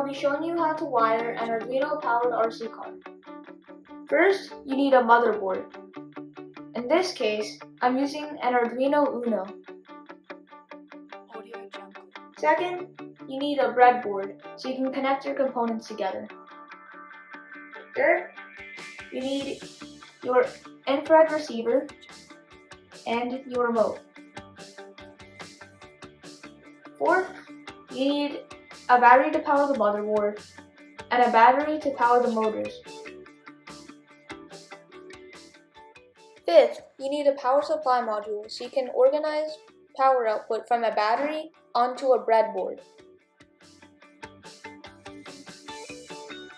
be showing you how to wire an Arduino powered RC car. First, you need a motherboard. In this case, I'm using an Arduino Uno. Second, you need a breadboard so you can connect your components together. Third, you need your infrared receiver and your remote. Fourth, you need a battery to power the motherboard and a battery to power the motors. Fifth, you need a power supply module so you can organize power output from a battery onto a breadboard.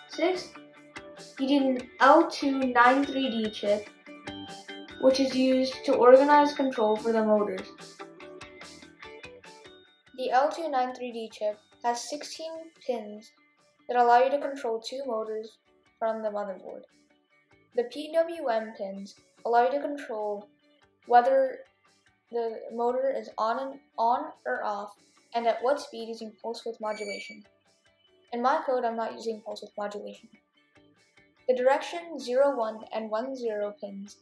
Sixth, you need an L293D chip, which is used to organize control for the motors. The L293D chip has 16 pins that allow you to control 2 motors from the motherboard. The PWM pins allow you to control whether the motor is on or off and at what speed using pulse width modulation. In my code, I'm not using pulse width modulation. The direction 0, 1, and 1, 0 pins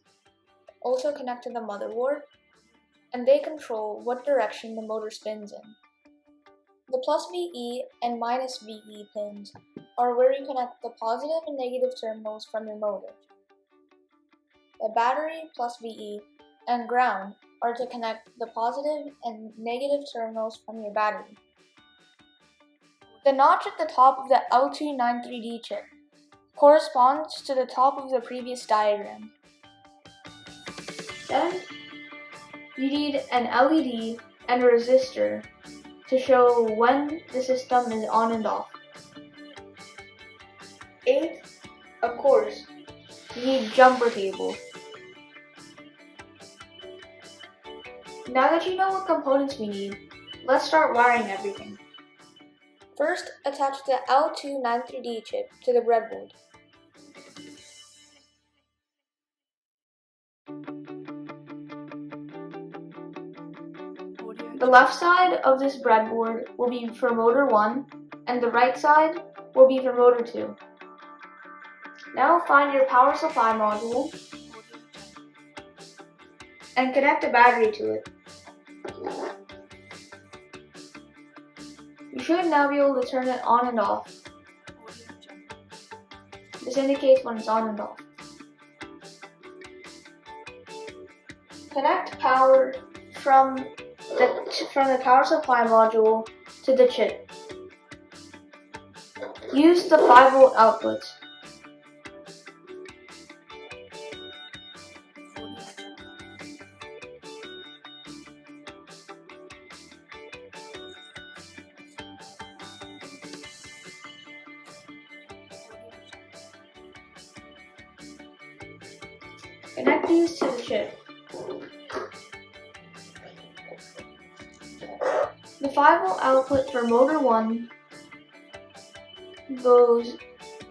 also connect to the motherboard, and they control what direction the motor spins in. The plus VE and minus VE pins are where you connect the positive and negative terminals from your motor. The battery plus VE and ground are to connect the positive and negative terminals from your battery. The notch at the top of the L293D chip corresponds to the top of the previous diagram. Then, you need an LED and a resistor to show when the system is on and off. Eighth, of course, you need jumper cables. Now that you know what components we need, let's start wiring everything. First, attach the L293D chip to the breadboard. The left side of this breadboard will be for motor 1, and the right side will be for motor 2. Now find your power supply module and connect a battery to it. You should now be able to turn it on and off. This indicates when it's on and off. Connect power from the power supply module to the chip. Use the 5-volt outputs. Connect these to the chip. The 5-volt output for motor 1 goes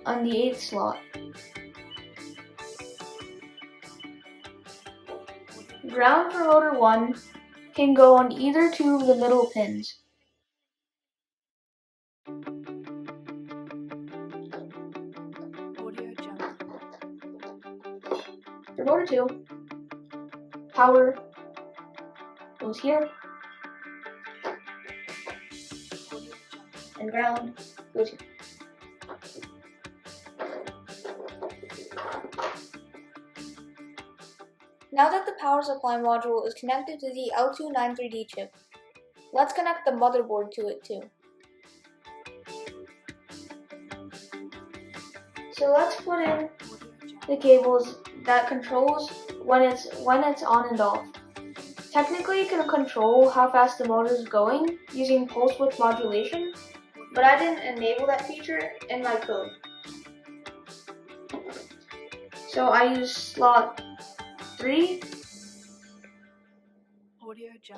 on the 8th slot. Ground for motor 1 can go on either 2 of the middle pins. For motor 2, power goes here, and ground goes here. Now that the power supply module is connected to the L293D chip, let's connect the motherboard to it too. So let's put in the cables that controls when it's on and off. Technically, you can control how fast the motor is going using pulse width modulation, but I didn't enable that feature in my code. So I use slot 3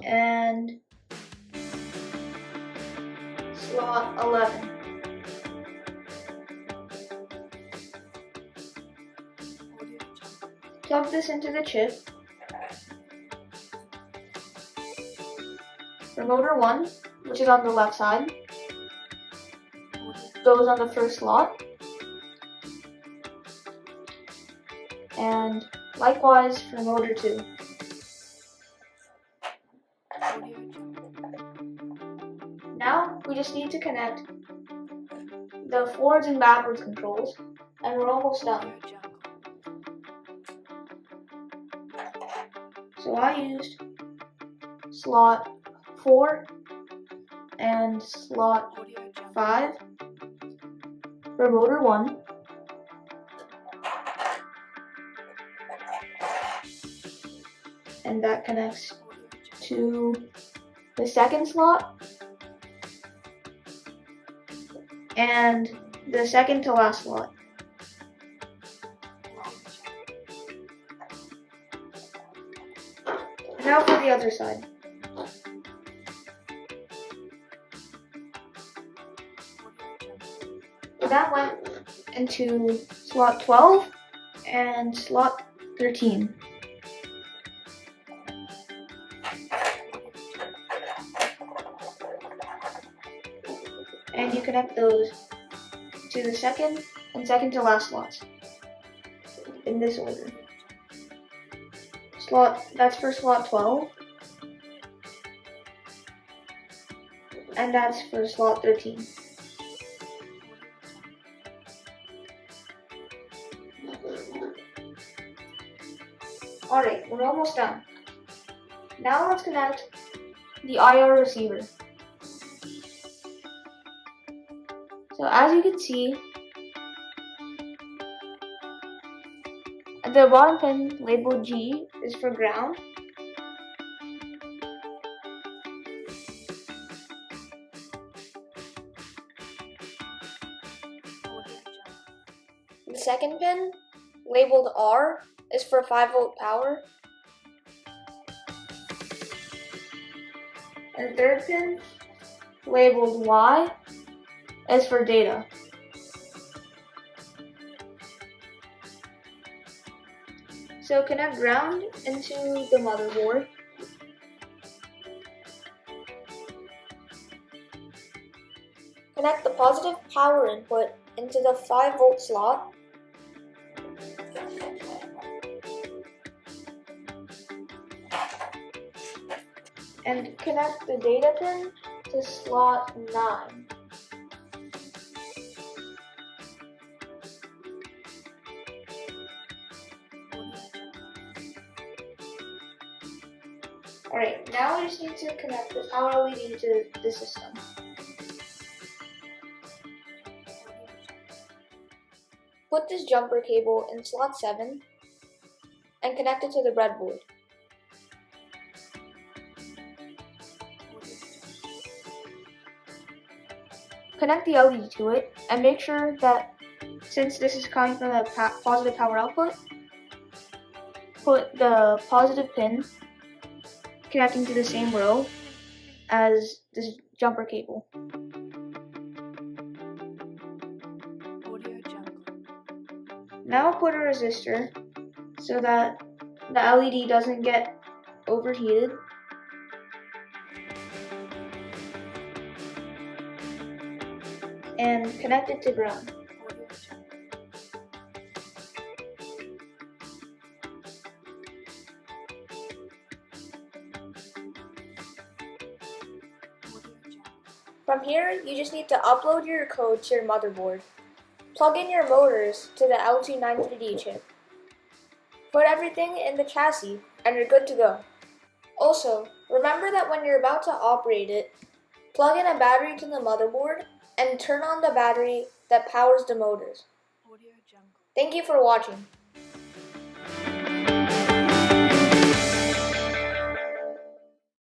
and slot 11. Plug this into the chip. For motor 1, which is on the left side, goes on the first slot. And likewise for motor 2. Now we just need to connect the forwards and backwards controls, and we're almost done. So I used slot 4 and slot 5 for motor 1. And that connects to the second slot and the second to last slot. Now for the other side. That went into slot 12 and slot 13. And you connect those to the second and second to last slots in this order. That's for slot 12, and that's for slot 13. Alright, we're almost done. Now let's connect the IR receiver. So as you can see, the bottom pin labeled G is for ground. The second pin labeled R is for 5-volt power. And the third pin labeled Y is for data. So connect ground into the motherboard. Connect the positive power input into the 5-volt slot. And connect the data pin to slot 9. Alright, now we just need to connect the power LED to the system. Put this jumper cable in slot 7 and connect it to the breadboard. Connect the LED to it and make sure that since this is coming from the positive power output, put the positive pin connecting to the same row as this jumper cable. Now put a resistor so that the LED doesn't get overheated. And connect it to ground. From here, you just need to upload your code to your motherboard. Plug in your motors to the L293D chip. Put everything in the chassis and you're good to go. Also, remember that when you're about to operate it, plug in a battery to the motherboard and turn on the battery that powers the motors. Thank you for watching.